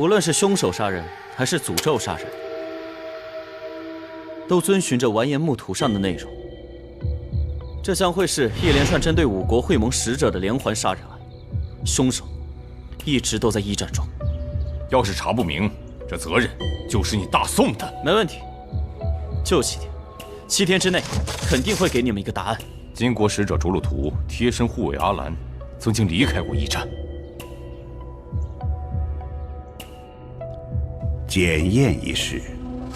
无论是凶手杀人，还是诅咒杀人，都遵循着完颜木图上的内容。这将会是一连串针对五国会盟使者的连环杀人案，凶手一直都在驿站中。要是查不明，这责任就是你大宋的。没问题，就7天，7天之内肯定会给你们一个答案。金国使者卓鲁图贴身护卫阿兰曾经离开过驿站。检验一事，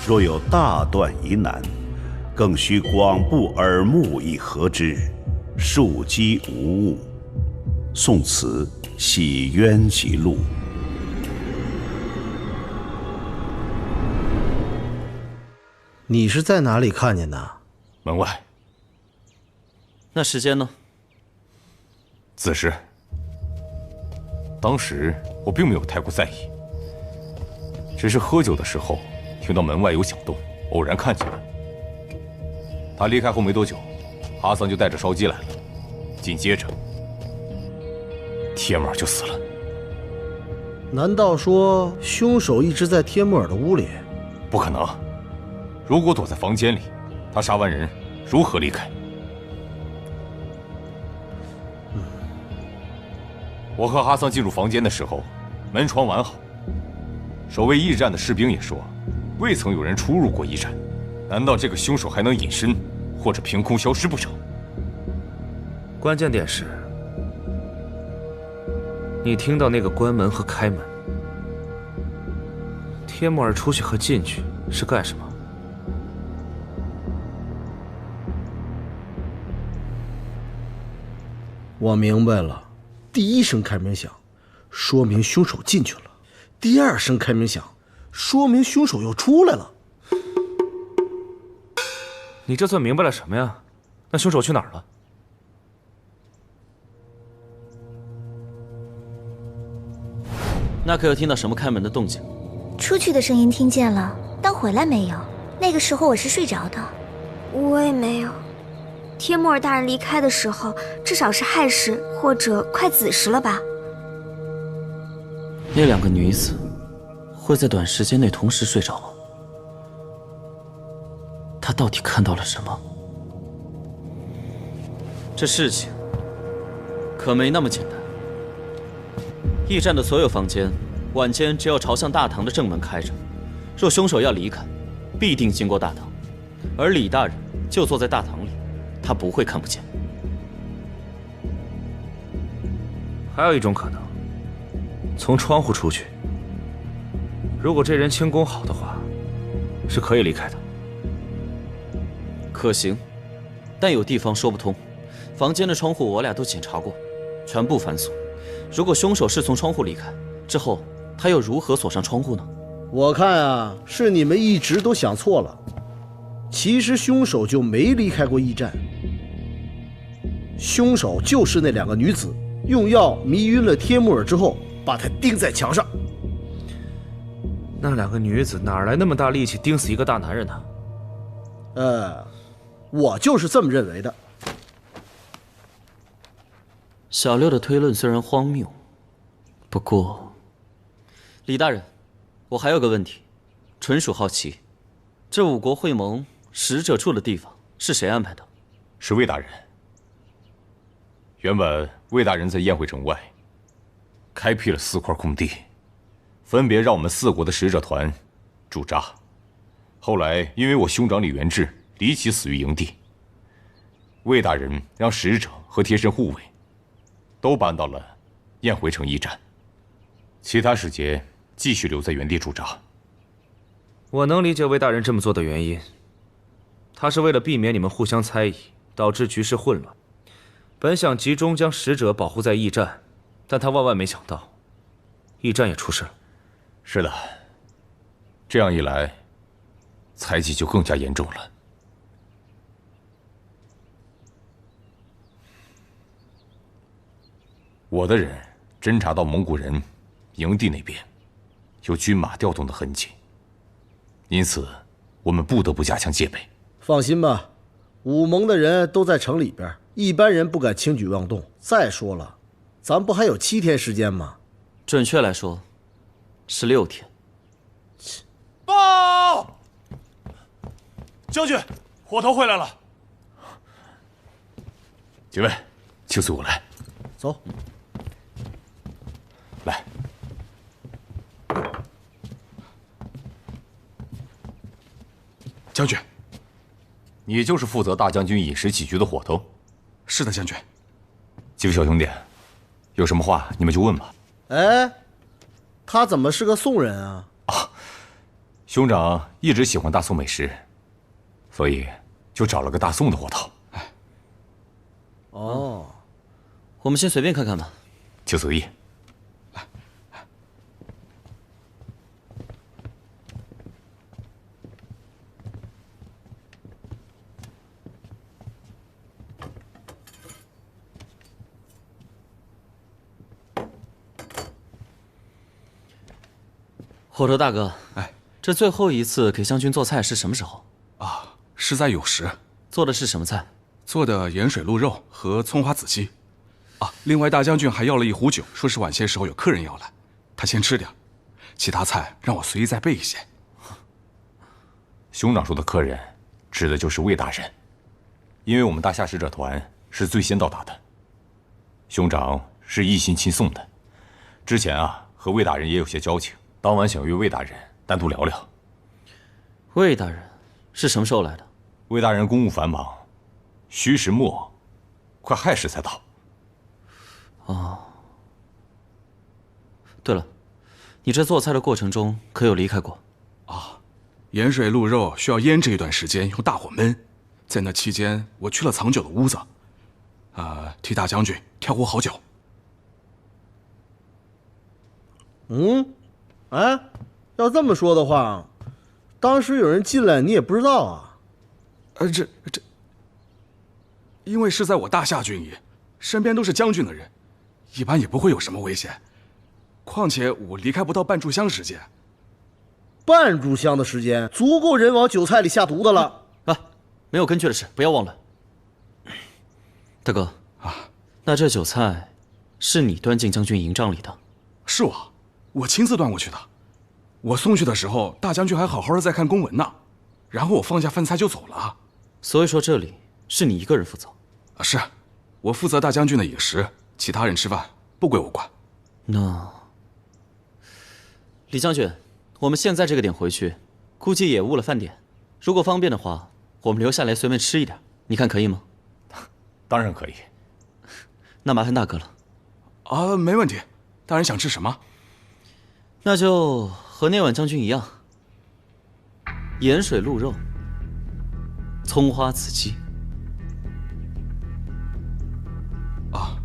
若有大断疑难，更需广布耳目以合之，庶几无误。宋词洗冤集录。你是在哪里看见的？门外。那时间呢？子时。当时我并没有太过在意，只是喝酒的时候听到门外有响动，偶然看见了。他离开后没多久，哈桑就带着烧鸡来了，紧接着铁木儿就死了。难道说凶手一直在帖木儿的屋里？不可能，如果躲在房间里，他杀完人如何离开？我和哈桑进入房间的时候，门窗完好，守卫驿站的士兵也说，未曾有人出入过驿站。难道这个凶手还能隐身，或者凭空消失不成？关键点是，你听到那个关门和开门，帖木儿出去和进去是干什么？我明白了，第一声开门响，说明凶手进去了；第二声开门响，说明凶手又出来了。你这算明白了什么呀？那凶手去哪儿了？那可有听到什么开门的动静？出去的声音听见了，但回来没有。那个时候我是睡着的。我也没有。帖木儿大人离开的时候，至少是亥时或者快子时了吧？那2个女子会在短时间内同时睡着吗？她到底看到了什么？这事情可没那么简单。驿站的所有房间，晚间只有朝向大堂的正门开着。若凶手要离开，必定经过大堂，而李大人就坐在大堂里，他不会看不见。还有一种可能，从窗户出去。如果这人轻功好的话，是可以离开的。可行，但有地方说不通。房间的窗户我俩都检查过，全部反锁。如果凶手是从窗户离开之后，他又如何锁上窗户呢？我看啊，是你们一直都想错了。其实凶手就没离开过驿站，凶手就是那2个女子用药迷晕了帖木儿之后，把他钉在墙上。那2个女子哪来那么大力气钉死一个大男人呢？我就是这么认为的。小六的推论虽然荒谬，不过，李大人，我还有个问题，纯属好奇，这五国会盟使者住的地方是谁安排的？是魏大人。原本魏大人在宴会城外开辟了4块空地，分别让我们4国的使者团驻扎。后来因为我兄长李元志离奇死于营地，魏大人让使者和贴身护卫都搬到了宴会城驿站，其他使节继续留在原地驻扎。我能理解魏大人这么做的原因，他是为了避免你们互相猜疑，导致局势混乱。本想集中将使者保护在驿站，但他万万没想到，驿站也出事了。是的，这样一来，猜忌就更加严重了。我的人侦查到蒙古人营地那边有军马调动的痕迹，因此我们不得不加强戒备。放心吧，武蒙的人都在城里边，一般人不敢轻举妄动。再说了，咱不还有7天时间吗？准确来说， 16天。报！将军，火头回来了。几位，请随我来。走。来。将军，你就是负责大将军饮食起居的伙头？是的，将军。几位小兄弟，有什么话你们就问吧。哎，他怎么是个宋人啊？兄长一直喜欢大宋美食，所以就找了个大宋的伙头。哦，我们先随便看看吧。请随意。伙头大哥，哎，这最后一次给将军做菜是什么时候？啊，是在酉时。做的是什么菜？做的盐水鹿肉和葱花子鸡。啊，另外大将军还要了一壶酒，说是晚些时候有客人要来，他先吃点，其他菜让我随意再备一些。兄长说的客人，指的就是魏大人，因为我们大夏使者团是最先到达的，兄长是一心亲送的。之前啊，和魏大人也有些交情，当晚想约魏大人单独聊聊。魏大人是什么时候来的？魏大人公务繁忙，戌时末，快亥时才到。哦，对了，你这做菜的过程中可有离开过？啊，盐水鹿肉需要腌制一段时间，用大火焖。在那期间，我去了藏酒的屋子，替大将军挑壶好酒。哎，要这么说的话，当时有人进来你也不知道啊？这，因为是在我大夏军营，身边都是将军的人，一般也不会有什么危险。况且我离开不到半炷香时间。半炷香的时间足够人往酒菜里下毒的了。啊，没有根据的事，不要忘了。大哥啊，那这酒菜是你端进将军营帐里的？是我亲自端过去的。我送去的时候，大将军还好好的在看公文呢，然后我放下饭菜就走了。所以说这里是你一个人负责？是，我负责大将军的饮食，其他人吃饭不归我管。那李将军，我们现在这个点回去，估计也误了饭点。如果方便的话，我们留下来随便吃一点，你看可以吗？当然可以。那麻烦大哥了。啊，没问题。大人想吃什么？那就和那晚将军一样，盐水鹿肉、葱花子鸡。啊，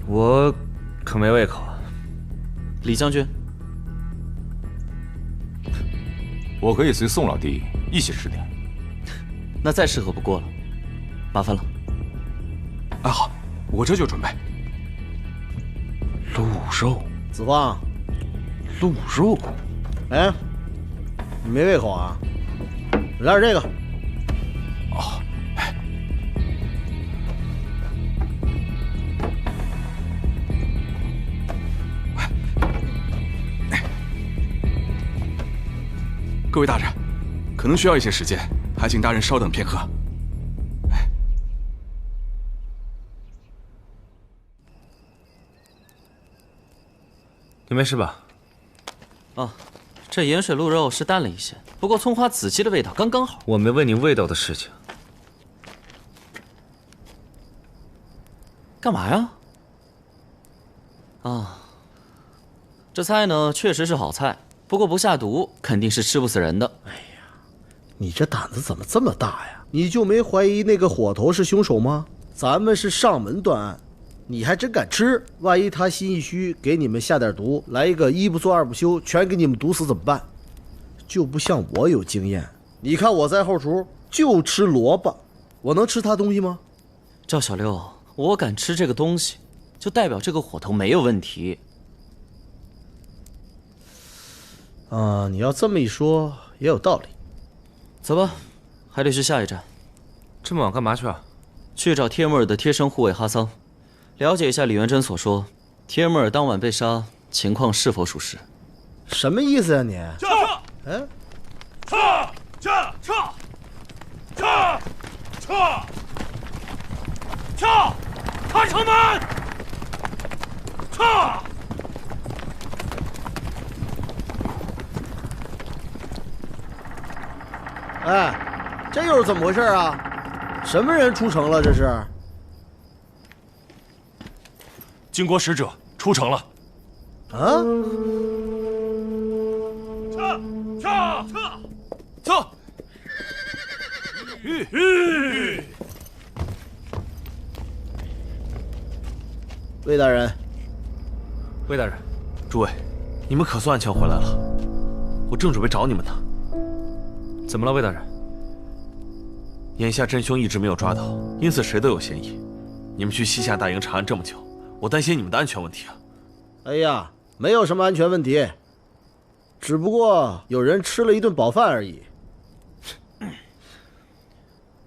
我可没胃口啊。李将军，我可以随宋老弟一起吃点。那再适合不过了，麻烦了。哎，好，我这就准备。鹿肉，子光，鹿肉。哎，你没胃口啊？来点这个。哦，哎，各位大人，可能需要一些时间，还请大人稍等片刻。你没事吧？啊，这盐水鹿肉是淡了一些，不过葱花子鸡的味道刚刚好。我没问你味道的事情。干嘛呀？啊，这菜呢确实是好菜，不过不下毒肯定是吃不死人的。哎呀，你这胆子怎么这么大呀？你就没怀疑那个伙头是凶手吗？咱们是上门断案，你还真敢吃？万一他心一虚，给你们下点毒，来一个一不做二不休，全给你们毒死怎么办？就不像我有经验。你看我在后厨就吃萝卜，我能吃他东西吗？赵小六，我敢吃这个东西，就代表这个伙头没有问题。啊，你要这么一说也有道理。走吧，还得去下一站。这么晚干嘛去啊？去找帖木儿的贴身护卫哈桑，了解一下李元珍所说帖木儿当晚被杀，情况是否属实？什么意思呀你？撤！哎，撤！撤！撤！撤！撤！撤！开城门！撤！哎，这又是怎么回事啊？什么人出城了？这是？金国使者出城了。啊？撤！魏大人，魏大人，诸位，你们可算安全回来了，我正准备找你们呢。怎么了，魏大人？眼下真凶一直没有抓到，因此谁都有嫌疑。你们去西夏大营查案这么久，我担心你们的安全问题啊。哎呀，没有什么安全问题，只不过有人吃了一顿饱饭而已。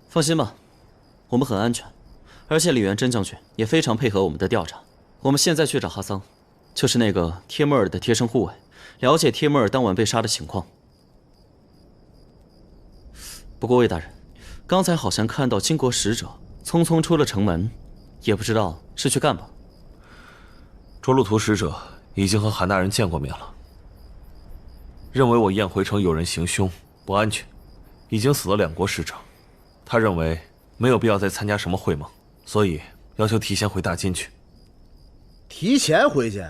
放心吧，我们很安全，而且李元珍将军也非常配合我们的调查。我们现在去找哈桑，就是那个帖木儿的贴身护卫，了解帖木儿当晚被杀的情况。不过魏大人，刚才好像看到金国使者匆匆出了城门，也不知道是去干嘛。涿鹿图使者已经和韩大人见过面了，认为我燕回城有人行凶，不安全，已经死了2国使者。他认为没有必要再参加什么会盟，所以要求提前回大金去。提前回去？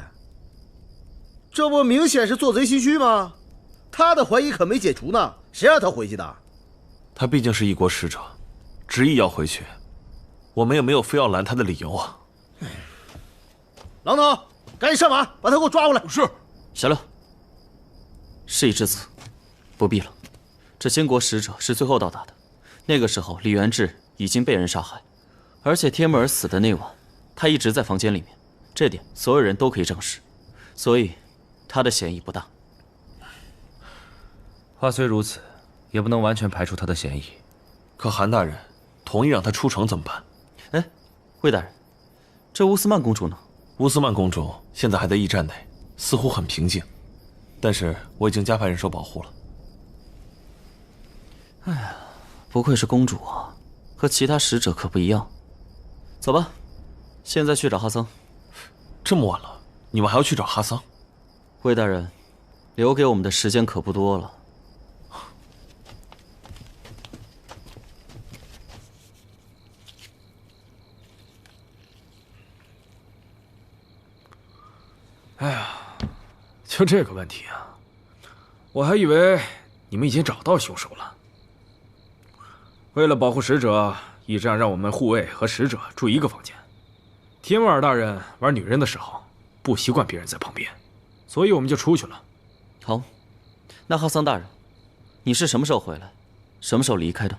这不明显是做贼心虚吗？他的怀疑可没解除呢，谁让他回去的？他毕竟是一国使者，执意要回去，我们也没有非要拦他的理由啊。郎总，赶紧上马，把他给我抓过来。是。小六，事已至此，不必了。这金国使者是最后到达的，那个时候李元志已经被人杀害，而且帖木儿死的那晚，他一直在房间里面，这点所有人都可以证实，所以他的嫌疑不大。话虽如此，也不能完全排除他的嫌疑。可韩大人同意让他出城怎么办？哎，魏大人，这乌斯曼公主呢？乌斯曼公主现在还在驿站内，似乎很平静，但是我已经加派人手保护了。哎呀，不愧是公主啊，和其他使者可不一样。走吧，现在去找哈桑。这么晚了，你们还要去找哈桑？魏大人，留给我们的时间可不多了。哎呀，就这个问题啊，我还以为你们已经找到凶手了。为了保护使者，驿站让我们护卫和使者住一个房间。帖木儿大人玩女人的时候，不习惯别人在旁边，所以我们就出去了。好，那哈桑大人，你是什么时候回来？什么时候离开的？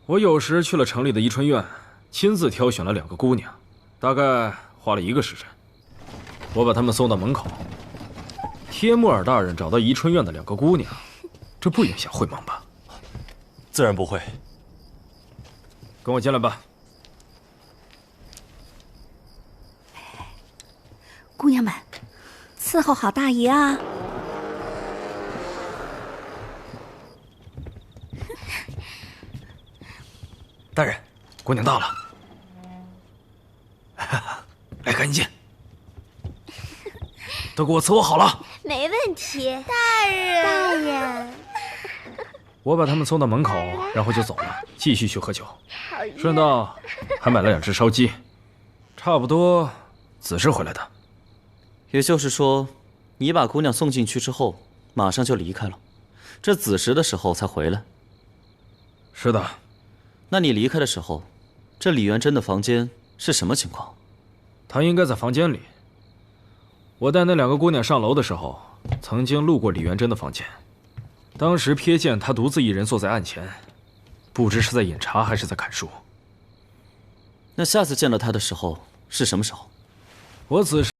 我有时去了城里的宜春院，亲自挑选了2个姑娘，大概花了1个时辰。我把她们送到门口。帖木儿大人找到宜春院的2个姑娘，这不影响会盟吧？自然不会。跟我进来吧。姑娘们，伺候好大爷啊！大人，姑娘到了。来，赶紧进。都给我伺候好了。没问题，大人。大人，我把他们送到门口，然后就走了，继续去喝酒，顺道还买了2只烧鸡，差不多子时回来的。也就是说，你把姑娘送进去之后，马上就离开了，这子时的时候才回来。是的。那你离开的时候，这李元珍的房间是什么情况？她应该在房间里。我带那2个姑娘上楼的时候，曾经路过李元珍的房间，当时瞥见她独自一人坐在案前，不知是在饮茶还是在看书。那下次见到她的时候是什么时候？我此时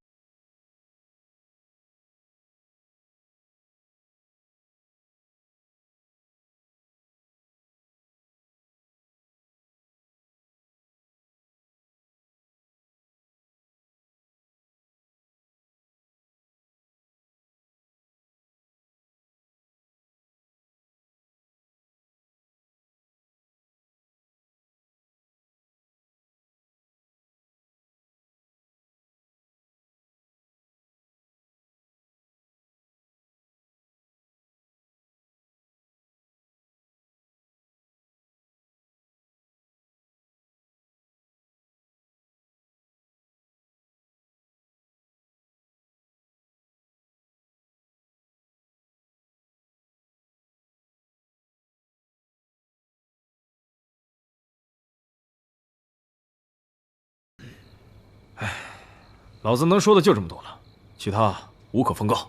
老子能说的就这么多了，其他无可奉告。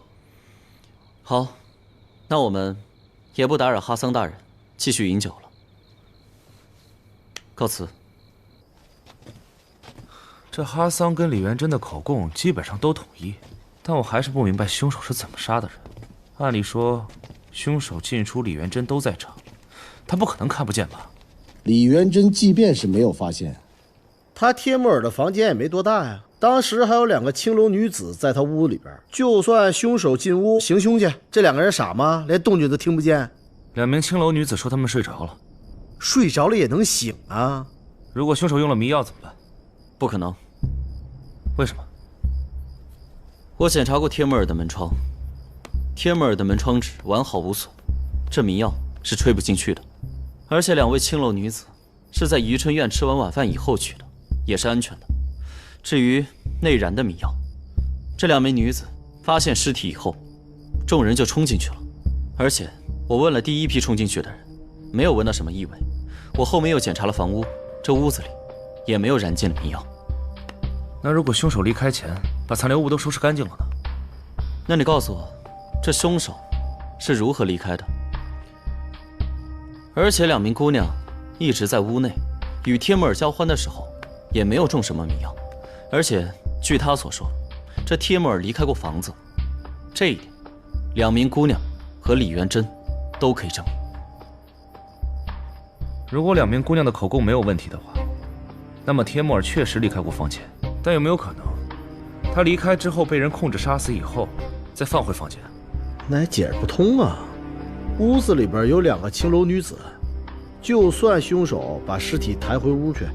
好，那我们也不打扰哈桑大人继续饮酒了，告辞。这哈桑跟李元珍的口供基本上都统一，但我还是不明白凶手是怎么杀的人。按理说，凶手进出李元珍都在场，他不可能看不见吧？李元珍即便是没有发现，他帖木儿的房间也没多大呀，当时还有2个青楼女子在他屋里边。就算凶手进屋行凶去，这2个人傻吗？连动静都听不见？2名青楼女子说他们睡着了，睡着了也能醒啊？如果凶手用了迷药怎么办？不可能。为什么？我检查过帖木儿的门窗，帖木儿的门窗纸完好无损，这迷药是吹不进去的。而且2位青楼女子是在宜春院吃完晚饭以后取的，也是安全的。至于内燃的迷药，这2名女子发现尸体以后，众人就冲进去了。而且我问了第1批冲进去的人，没有闻到什么异味。我后面又检查了房屋，这屋子里也没有燃尽的迷药。那如果凶手离开前把残留物都收拾干净了呢？那你告诉我，这凶手是如何离开的？而且2名姑娘一直在屋内，与帖木儿交欢的时候也没有中什么迷药。而且据他所说，这帖木儿离开过房子，这一点2名姑娘和李元珍都可以证明。如果2名姑娘的口供没有问题的话，那么帖木儿确实离开过房间。但有没有可能，他离开之后被人控制杀死以后，再放回房间？那也解释不通啊！屋子里边有2个青楼女子，就算凶手把尸体抬回屋去，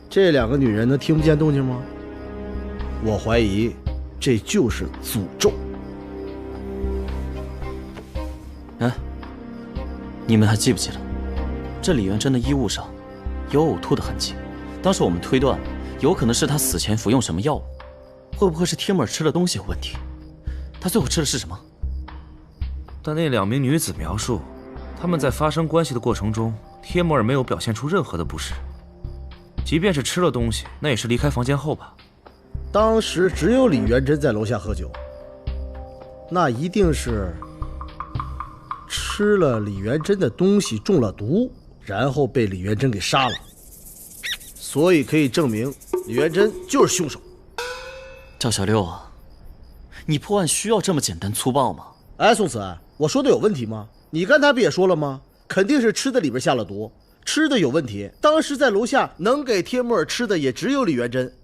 这2个女人能听不见动静吗？我怀疑这就是诅咒。你们还记不记得，这李元珍的衣物上有呕吐的痕迹？当时我们推断，有可能是他死前服用什么药物，会不会是帖木儿吃的东西有问题？他最后吃的是什么？但那2名女子描述，她们在发生关系的过程中，帖木儿没有表现出任何的不适。即便是吃了东西，那也是离开房间后吧？当时只有李元珍在楼下喝酒，那一定是吃了李元珍的东西中了毒，然后被李元珍给杀了。所以可以证明李元珍就是凶手。赵小六啊，你破案需要这么简单粗暴吗？哎，宋慈，我说的有问题吗？你刚才不也说了吗？肯定是吃的里边下了毒，吃的有问题。当时在楼下能给帖木儿吃的也只有李元珍。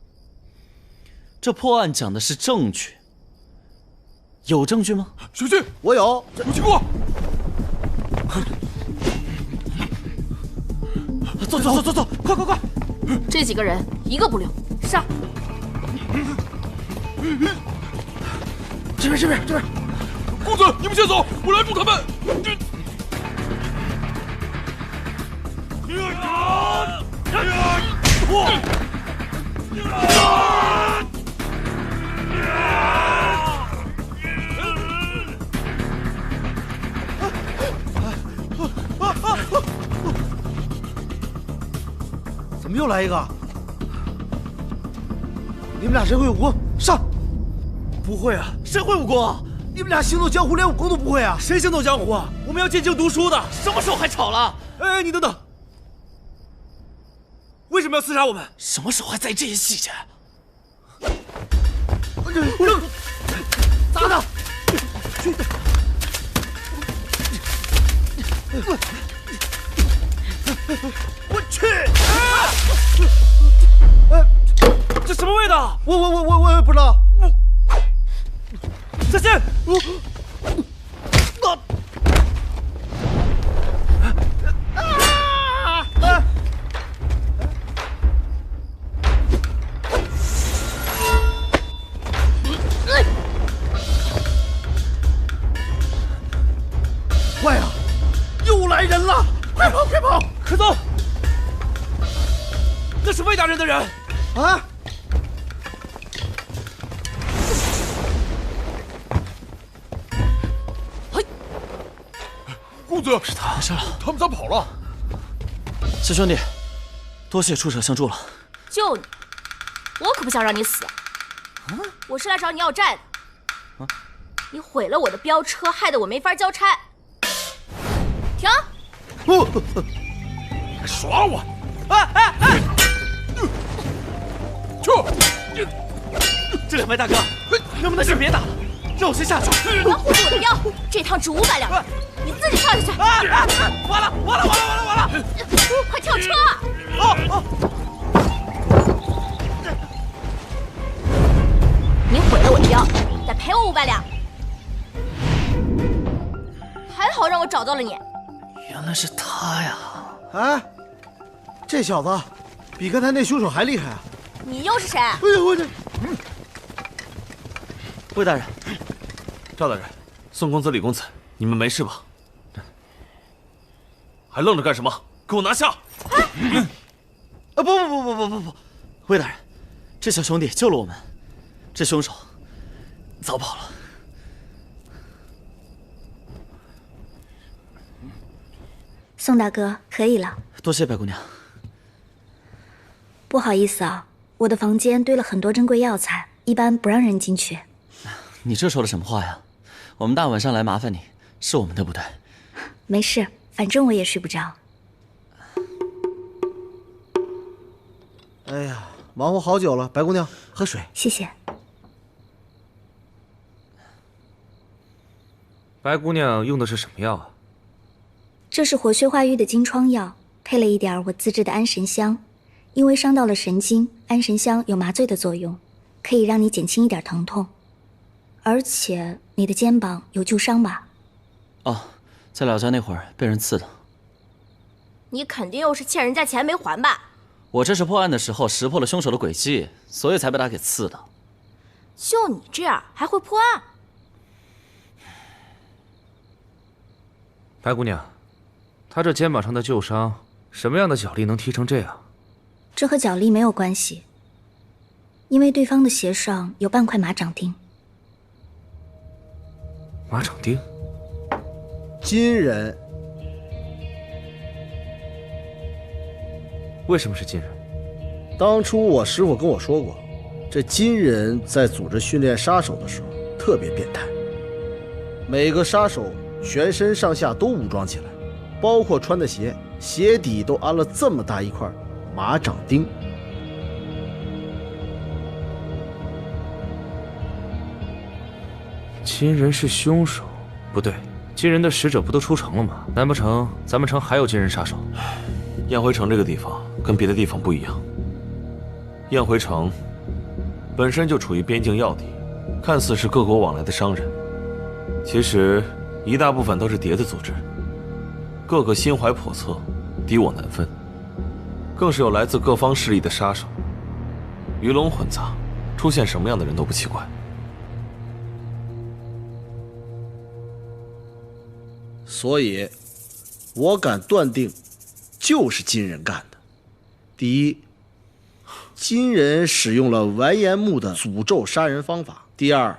这破案讲的是证据，有证据吗？小心，我有情况。走，快！这几个人一个不留，上！这边！公子，你们先走，我拦住他们。怎么又来一个？你们俩谁会武功？上！不会啊，谁会武功啊？你们俩行走江湖，连武功都不会啊？谁行走江湖啊？我们要进京读书的，什么时候还吵了？哎，你等等，为什么要刺杀我们？什么时候还在意这些细节？砸他！我去！这什么味道？我也不知道。小心！坏了，又来人了！快跑！快走！那是魏大人的人啊！公子，是他，没事了。他们咋跑了？小兄弟，多谢出手相助了。救你，我可不想让你死。我是来找你要债的。你毁了我的飙车，害得我没法交差。停！耍我！这两位大哥，能不能先别打了，让我先下去？你要护住我的腰，这趟值500两，你自己跳下去。完了！快跳车！你毁了我的腰，得赔我500两。还好让我找到了你。原来是他呀！哎，这小子比刚才那凶手还厉害啊！你又是谁？哎呦我这！魏大人，赵大人，宋公子、李公子，你们没事吧？还愣着干什么？给我拿下！不，魏大人，这小兄弟救了我们，这凶手早跑了。宋大哥，可以了。多谢白姑娘。不好意思啊，我的房间堆了很多珍贵药材，一般不让人进去。你这说的什么话呀？我们大晚上来麻烦你，是我们对不对？没事，反正我也睡不着。哎呀，忙活好久了，白姑娘，喝水。谢谢。白姑娘用的是什么药啊？这是活血化瘀的金疮药，配了一点我自制的安神香。因为伤到了神经，安神香有麻醉的作用，可以让你减轻一点疼痛。而且你的肩膀有旧伤吧？哦，在老家那会儿被人刺的。你肯定又是欠人家钱没还吧？我这是破案的时候识破了凶手的诡计，所以才被他给刺的。就你这样还会破案？白姑娘，他这肩膀上的旧伤，什么样的脚力能踢成这样？这和脚力没有关系，因为对方的鞋上有半块马掌钉。马掌钉？金人？为什么是金人？当初我师傅跟我说过，这金人在组织训练杀手的时候特别变态，每个杀手全身上下都武装起来，包括穿的鞋，鞋底都安了这么大一块马掌钉。金人是凶手？不对，金人的使者不都出城了吗？难不成咱们城还有金人杀手？燕回城这个地方跟别的地方不一样，燕回城本身就处于边境要地，看似是各国往来的商人，其实一大部分都是谍子组织，个个心怀叵测，敌我难分，更是有来自各方势力的杀手，鱼龙混杂，出现什么样的人都不奇怪。所以，我敢断定，就是金人干的。第一，金人使用了完颜穆的诅咒杀人方法；第二，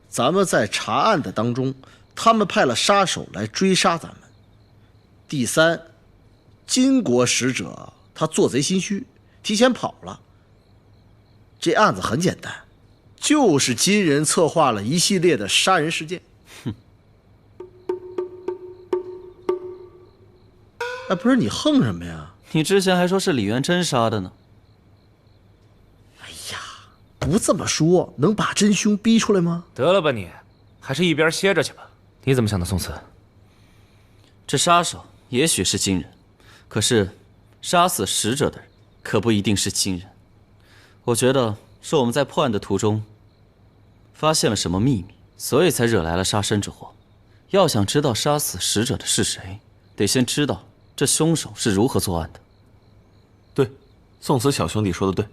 咱们在查案的当中，他们派了杀手来追杀咱们；第三，金国使者他做贼心虚，提前跑了。这案子很简单，就是金人策划了一系列的杀人事件。哎，不是你横什么呀？你之前还说是李元珍杀的呢。哎呀，不这么说，能把真凶逼出来吗？得了吧你，还是一边歇着去吧。你怎么想的，宋慈？这杀手也许是金人，可是杀死使者的人可不一定是金人。我觉得是我们在破案的途中发现了什么秘密，所以才惹来了杀身之祸。要想知道杀死使者的是谁，得先知道这凶手是如何作案的。对，宋慈小兄弟说的对。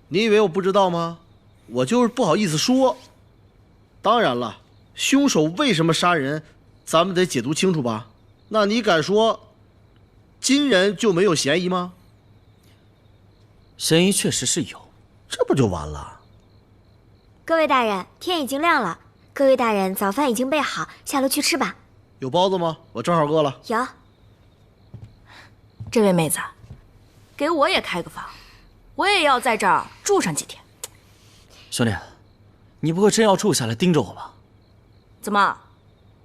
你以为我不知道吗？我就是不好意思说。当然了，凶手为什么杀人，咱们得解读清楚吧？那你敢说金人就没有嫌疑吗？嫌疑确实是有，这不就完了？各位大人，天已经亮了，各位大人早饭已经备好，下楼去吃吧。有包子吗？我正好饿了。有。这位妹子，，给我也开个房，我也要在这儿住上几天。兄弟，你不会真要住下来盯着我吧？怎么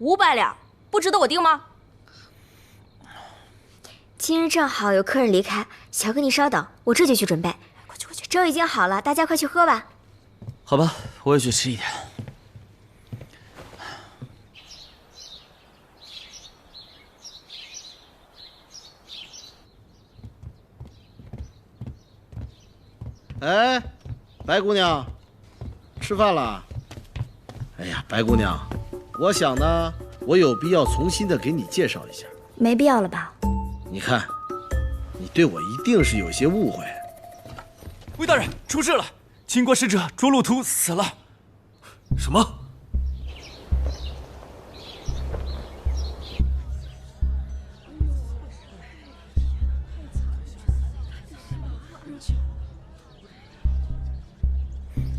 ，500两不值得我盯吗？今日正好有客人离开，小哥你稍等，我这就去准备。快去快去，粥已经好了，大家快去喝吧。好吧，我也去吃一点。哎，白姑娘，吃饭了？哎呀，白姑娘，我想呢，我有必要重新的给你介绍一下。没必要了吧？你看，你对我一定是有些误会。魏大人，出事了！秦国使者卓鲁图死了。什么？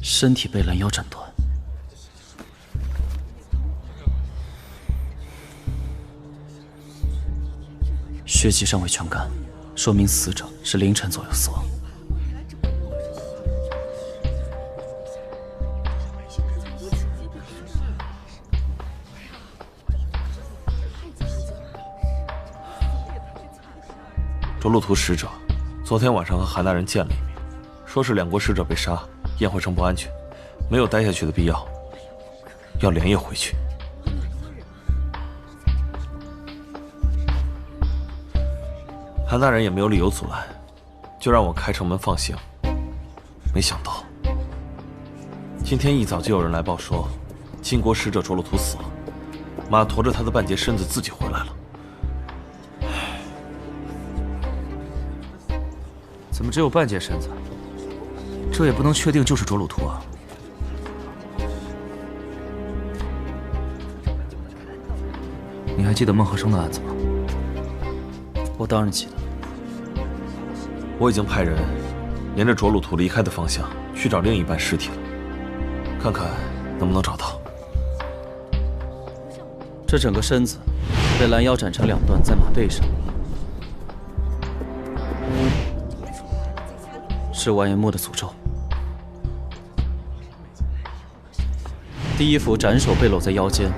身体被拦腰斩断，血迹尚未全干，说明死者是凌晨左右死亡。卓路图使者昨天晚上和韩大人见了一面，说是两国使者被杀，宴会城不安全，没有待下去的必要，要连夜回去。韩大人也没有理由阻拦，就让我开城门放行。没想到今天一早就有人来报说，晋国使者卓路图死了，马驮着他的半截身子自己回来了。怎么只有半截身子？这也不能确定就是卓鲁图啊。你还记得孟和生的案子吗？我当然记得。我已经派人沿着卓鲁图离开的方向去找另一半尸体了，看看能不能找到。这整个身子被拦腰斩成2段，在马背上，是完颜木的诅咒。第一幅斩首被搂在腰间，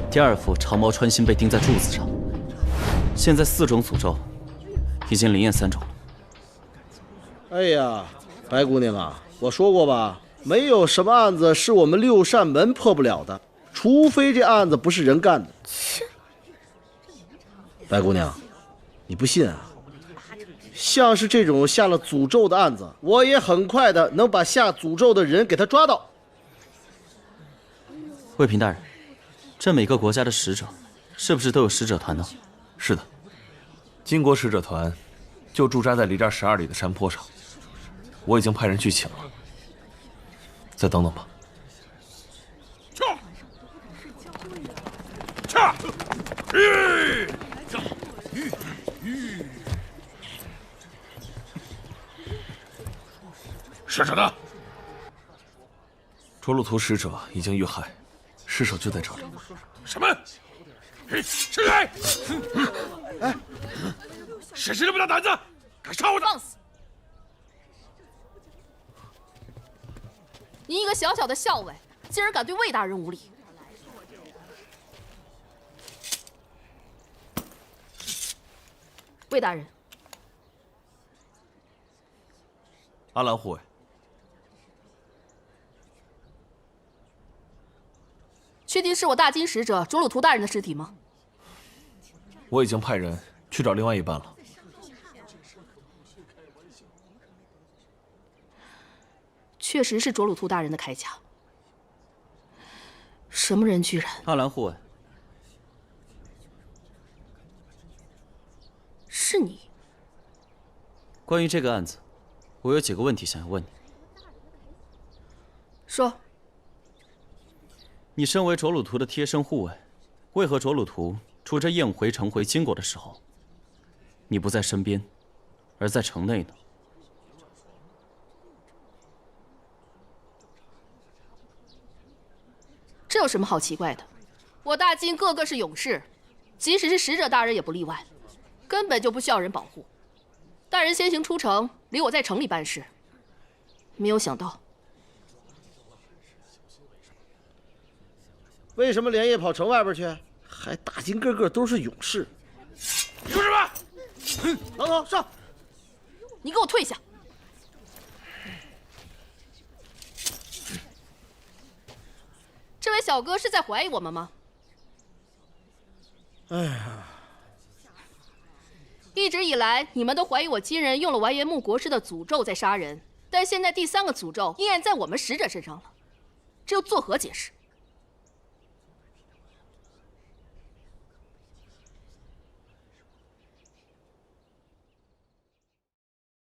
第2幅长矛穿心被钉在柱子上。现在4种诅咒已经灵验3种了。哎呀，白姑娘啊，我说过吧，没有什么案子是我们6扇门破不了的，除非这案子不是人干的。白姑娘，你不信啊？像是这种下了诅咒的案子，我也很快的能把下诅咒的人给他抓到。魏平大人，这每个国家的使者是不是都有使者团呢？是的，晋国使者团就驻扎在离这儿12里的山坡上，我已经派人去请了。再等等吧。使者呢？卓路图使者已经遇害，尸首就在这里。什么？是谁？哎，是谁这么大胆子，敢杀我的？放肆！您一个小小的校尉，竟然敢对魏大人无礼！魏大人，阿兰护卫，确定是我大金使者卓鲁图大人的尸体吗？我已经派人去找另外一半了。确实是卓鲁图大人的铠甲。什么人居然……阿兰护卫，是你。关于这个案子，我有几个问题想要问你。说。你身为卓鲁图的贴身护卫，为何卓鲁图出这宴回城回经过的时候，你不在身边，而在城内呢？这有什么好奇怪的？我大金个个是勇士，即使是使者大人也不例外，根本就不需要人保护。大人先行出城，留我在城里办事。没有想到，为什么连夜跑城外边去？还大金个个都是勇士。有什么？老头上！你给我退下！这位小哥是在怀疑我们吗？哎呀，一直以来你们都怀疑我金人用了完颜木国师的诅咒在杀人，但现在第3个诅咒应验在我们使者身上了，这又作何解释？